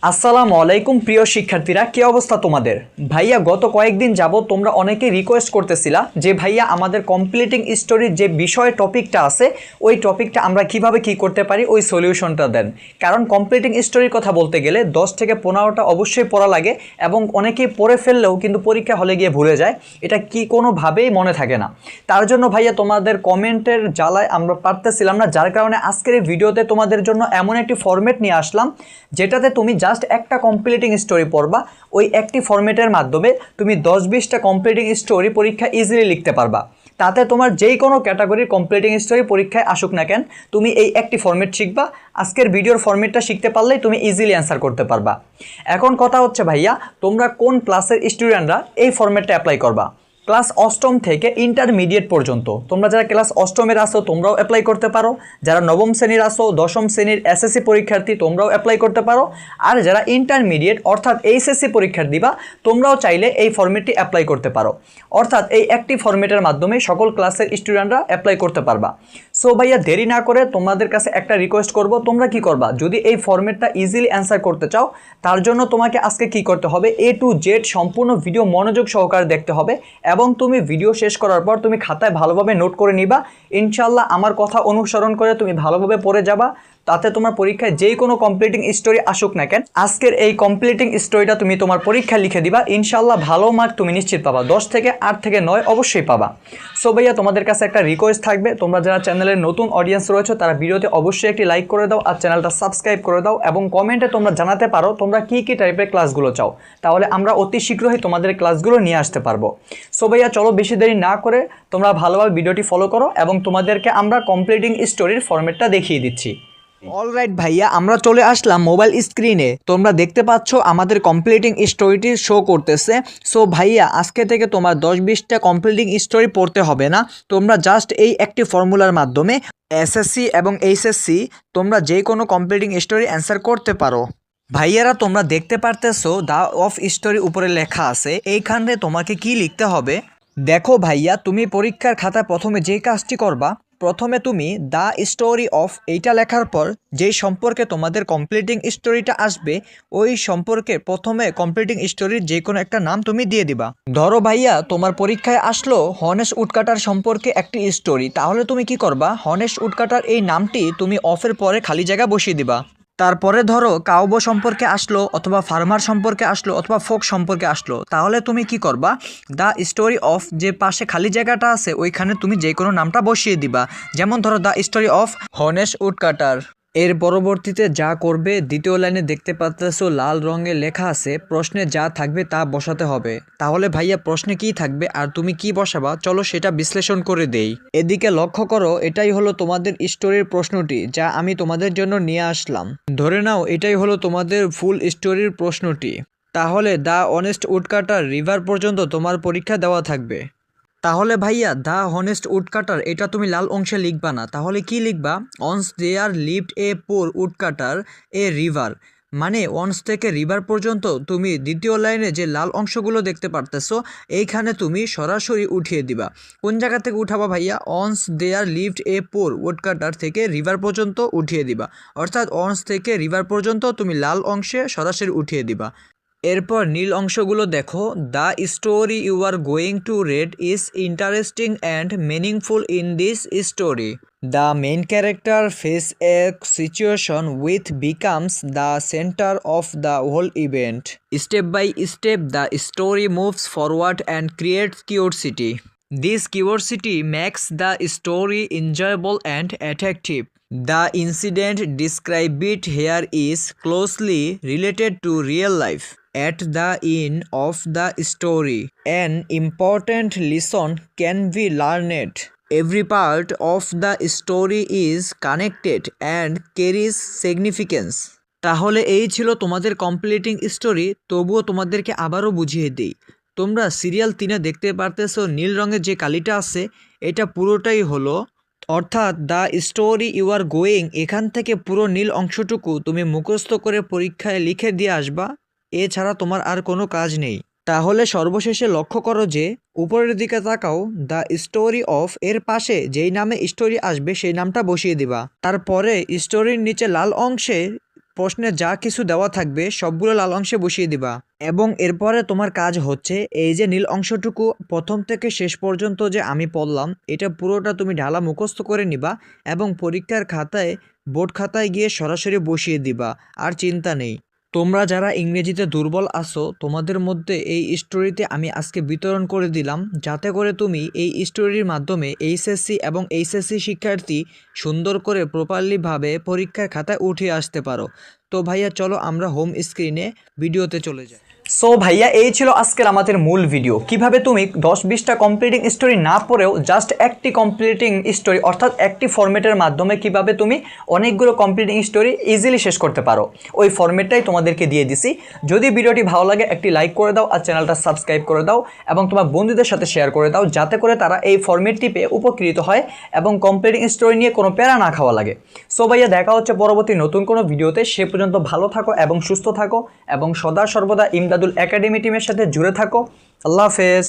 আসসালামু আলাইকুম প্রিয় শিক্ষার্থীরা, কি অবস্থা তোমাদের? ভাইয়া গত কয়েকদিন যাবত তোমরা অনেকে রিকোয়েস্ট করতেছিলা যে ভাইয়া আমাদের কমপ্লিটিং স্টোরির যে বিষয় টপিকটা আছে ওই টপিকটা আমরা কিভাবে কি করতে পারি ওই সলিউশনটা দেন। কারণ কমপ্লিটিং স্টোরির কথা বলতে গেলে 10 থেকে 15টা অবশ্যই পড়া লাগে এবং অনেকেই পড়ে ফেললেও কিন্তু পরীক্ষা হলে গিয়ে ভুলে যায়, এটা কি কোনোভাবেই মনে থাকে না। তার জন্য ভাইয়া তোমাদের কমেন্টের জ্বালায় আমরা পারতেছিলাম না, যার কারণে আজকের এই ভিডিওতে তোমাদের জন্য এমন একটি ফরম্যাট নিয়ে আসলাম যেটাতে তুমি জাস্ট একটা কমপ্লিটিং স্টোরি পড়বা। ওই একটি ফরম্যাটের মাধ্যমে তুমি 10-20টা কমপ্লিটিং স্টোরি পরীক্ষা ইজিলি লিখতে পারবা। তাতে তোমার যেই কোনো ক্যাটাগরির কমপ্লিটিং স্টোরি পরীক্ষায় আসুক না কেন, তুমি এই একটি ফরম্যাট শিখবা। আজকের ভিডিওর ফরম্যাটটা শিখতে পারলেই তুমি ইজিলি অ্যান্সার করতে পারবা। এখন কথা হচ্ছে ভাইয়া, তোমরা কোন ক্লাসের স্টুডেন্টরা এই ফরম্যাটটা অ্যাপ্লাই করবা? ক্লাস অষ্টম থেকে ইন্টারমিডিয়েট পর্যন্ত তোমরা যারা ক্লাস অষ্টমের আসো তোমরাও অ্যাপ্লাই করতে পারো, যারা নবম শ্রেণীর আসো, দশম শ্রেণীর এসএসসি পরীক্ষার্থী তোমরাও অ্যাপ্লাই করতে পারো, আর যারা ইন্টারমিডিয়েট অর্থাৎ এইচএসসি পরীক্ষা দিবা তোমরাও চাইলে এই ফরম্যাটটি অ্যাপ্লাই করতে পারো। অর্থাৎ এই একটি ফরম্যাটের মাধ্যমে সকল ক্লাসের স্টুডেন্টরা অ্যাপ্লাই করতে পারবা। সো ভাইয়া দেরি না করে তোমাদের কাছে একটা রিকোয়েস্ট করব, তোমরা কি করবা, যদি এই ফরম্যাটটা ইজিলি অ্যান্সার করতে চাও তার জন্য তোমাকে আজকে কি করতে হবে, A to Z সম্পূর্ণ ভিডিও মনোযোগ সহকারে দেখতে হবে এবং তুমি ভিডিও শেষ করার পর তুমি খাতায় ভালোভাবে নোট করে নিবা। ইনশাল্লাহ আমার কথা অনুসরণ করে তুমি ভালোভাবে পড়ে যাবা, তাতে তোমার পরীক্ষায় যেই কোনো কমপ্লিটিং স্টোরি আসুক না কেন, আজকের এই কমপ্লিটিং স্টোরিটা তুমি তোমার পরীক্ষায় লিখে দিবা। ইনশাল্লাহ ভালো মার্ক তুমি নিশ্চিত পাবা, 10 থেকে 8 থেকে 9 অবশ্যই পাবা। সো ভাইয়া তোমাদের কাছে একটা রিকোয়েস্ট থাকবে, তোমরা যারা চ্যানেলের নতুন অডিয়েন্স রয়েছে তারা ভিডিওতে অবশ্যই একটি লাইক করে দাও আর চ্যানেলটা সাবস্ক্রাইব করে দাও এবং কমেন্টে তোমরা জানাতে পারো তোমরা কী কী টাইপের ক্লাসগুলো চাও, তাহলে আমরা অতি শীঘ্রই তোমাদের ক্লাসগুলো নিয়ে আসতে পারবো। সো ভাইয়া চলো বেশি দেরি না করে তোমরা ভালোভাবে ভিডিওটি ফলো করো এবং তোমাদেরকে আমরা কমপ্লিটিং স্টোরির ফরম্যাটটা দেখিয়ে দিচ্ছি। অলরাইট ভাইয়া, আমরা চলে আসলাম মোবাইল স্ক্রিনে। তোমরা দেখতে পাচ্ছ আমাদের কমপ্লিটিং স্টোরিটি শো করতেছে। সো ভাইয়া আজকে থেকে তোমার 10-20টা কমপ্লিটিং স্টোরি পড়তে হবে না, তোমরা জাস্ট এই একটি ফর্মুলার মাধ্যমে এসএসসি এবং এইচএসসি তোমরা যে কোনো কমপ্লিটিং স্টোরি অ্যান্সার করতে পারো। ভাইয়ারা তোমরা দেখতে পারতেছো দা অফ স্টোরি উপরে লেখা আছে, এইখানে তোমাকে কি লিখতে হবে দেখো ভাইয়া। তুমি পরীক্ষার খাতায় প্রথমে যে কাজটি করবা, প্রথমে তুমি দ্য স্টোরি অফ এইটা লেখার পর যেই সম্পর্কে তোমাদের কমপ্লিটিং স্টোরিটা আসবে ওই সম্পর্কে প্রথমে কমপ্লিটিং স্টোরির যে কোনো একটা নাম তুমি দিয়ে দিবা। ধরো ভাইয়া তোমার পরীক্ষায় আসলো হনেস্ট উডকাটার সম্পর্কে একটি স্টোরি, তাহলে তুমি কি করবা, হনেস্ট উডকাটার এই নামটি তুমি অফের পরে খালি জায়গা বসিয়ে দিবা। তারপরে ধরো কাউবো সম্পর্কে আসলো অথবা ফার্মার সম্পর্কে আসলো অথবা ফোক সম্পর্কে আসলো, তাহলে তুমি কি করবা, দ্য স্টোরি অফ যে পাশে খালি জায়গাটা আছে ওইখানে তুমি যে কোনো নামটা বসিয়ে দিবা। যেমন ধরো the story of honest woodcutter. এর পরবর্তীতে যা করবে, দ্বিতীয় লাইনে দেখতে পাচ্ছো লাল রঙে লেখা আছে প্রশ্নে যা থাকবে তা বসাতে হবে। তাহলে ভাইয়া প্রশ্নে কি থাকবে আর তুমি কি বসাবা, চলো সেটা বিশ্লেষণ করে দেই। এদিকে লক্ষ্য করো, এটাই হলো তোমাদের স্টোরির প্রশ্নটি যা আমি তোমাদের জন্য নিয়ে আসলাম। ধরে নাও এটাই হলো তোমাদের ফুল স্টোরির প্রশ্নটি। তাহলে দ্য অনেস্ট উডকাটার রিভার পর্যন্ত তোমার পরীক্ষা দেওয়া থাকবে। তাহলে ভাইয়া দ্য হনেস্ট উডকাটার এটা তুমি লাল অংশে লিখবা না, তাহলে কি লিখবা, once there lived a poor woodcutter a river. মানে অনস থেকে রিভার পর্যন্ত তুমি দ্বিতীয় লাইনে যে লাল অংশগুলো দেখতে পারতেছো এইখানে তুমি সরাসরি উঠিয়ে দিবা। কোন জায়গা থেকে উঠাবা ভাইয়া, once there lived a poor woodcutter থেকে রিভার পর্যন্ত উঠিয়ে দিবা। অর্থাৎ অনস থেকে রিভার পর্যন্ত তুমি লাল অংশে সরাসরি উঠিয়ে দিবা। এরপর নীল অংশগুলো দেখো, the story you are going to read is interesting and meaningful in this story. The main character face a situation with becomes the center of the whole event. Step by step the story moves forward and creates curiosity. This curiosity makes the story enjoyable and attractive. The incident described here is closely related to real life. At the end of the story, an important lesson can be learned. Every part of the story is connected and carries significance. তাহলে এই ছিল তোমাদের completing story. তবুও তোমাদেরকে আবারও বুঝিয়ে দিই, তোমরা সিরিয়াল 3-এ দেখতে পারতেছো নীল রঙের যে কালিটা আছে এটা পুরোটাই হলো, অর্থাৎ the story you are going, এখান থেকে পুরো নীল অংশটুকু তুমি মুখস্থ করে পরীক্ষায় লিখে দিয়ে আসবা, এছাড়া তোমার আর কোনো কাজ নেই। তাহলে সর্বশেষে লক্ষ্য করো যে উপরের দিকে তাকাও, দ্য স্টোরি অফ এর পাশে যেই নামে স্টোরি আসবে সেই নামটা বসিয়ে দিবা। তারপরে স্টোরির নিচে লাল অংশে প্রশ্নে যা কিছু দেওয়া থাকবে সবগুলো লাল অংশে বসিয়ে দিবা এবং এরপরে তোমার কাজ হচ্ছে এই যে নীল অংশটুকু প্রথম থেকে শেষ পর্যন্ত যে আমি পড়লাম এটা পুরোটা তুমি ঢালা মুখস্থ করে নিবা এবং পরীক্ষার খাতায় বোর্ড খাতায় গিয়ে সরাসরি বসিয়ে দিবা। আর চিন্তা নেই, তোমরা যারা ইংরেজিতে দুর্বল আছো তোমাদের মধ্যে এই স্টোরিতে আমি আজকে বিতরণ করে দিলাম, যাতে করে তুমি এই স্টোরির মাধ্যমে এইচএসসি এবং এইচএসসি শিক্ষার্থী সুন্দর করে প্রপারলিভাবে পরীক্ষার খাতায় উঠে আসতে পারো। তো ভাইয়া চলো আমরা হোম স্ক্রিনে ভিডিওতে চলে যাই। সো ভাইয়া এই ছিল আজকের আমাদের মূল ভিডিও, কিভাবে তুমি 10-20টা কমপ্লিটিং স্টোরি না পড়েও জাস্ট একটি কমপ্লিটিং স্টোরি অর্থাৎ একটি ফরম্যাটের মাধ্যমে কিভাবে তুমি অনেকগুলো কমপ্লিটিং স্টোরি ইজিলি শেষ করতে পারো। ওই ফরম্যাটটাই তোমাদেরকে দিয়ে দিছি। যদি ভিডিওটি ভালো লাগে একটি লাইক করে দাও আর চ্যানেলটা সাবস্ক্রাইব করে দাও এবং তোমার বন্ধুদের সাথে শেয়ার করে দাও, যাতে করে তারা এই ফরম্যাটটি পেয়ে উপকৃত হয় এবং কমপ্লিটিং স্টোরি নিয়ে কোনো প্যারা না খাওয়া লাগে। সো ভাইয়া দেখা হচ্ছে পরবর্তী নতুন কোনো ভিডিওতে। সে পর্যন্ত ভালো থাকো এবং সুস্থ থাকো এবং সদা সর্বদা ইমদাদুল একাডেমি টিমের সাথে জুড়ে থাকো। আল্লাহ হাফেজ।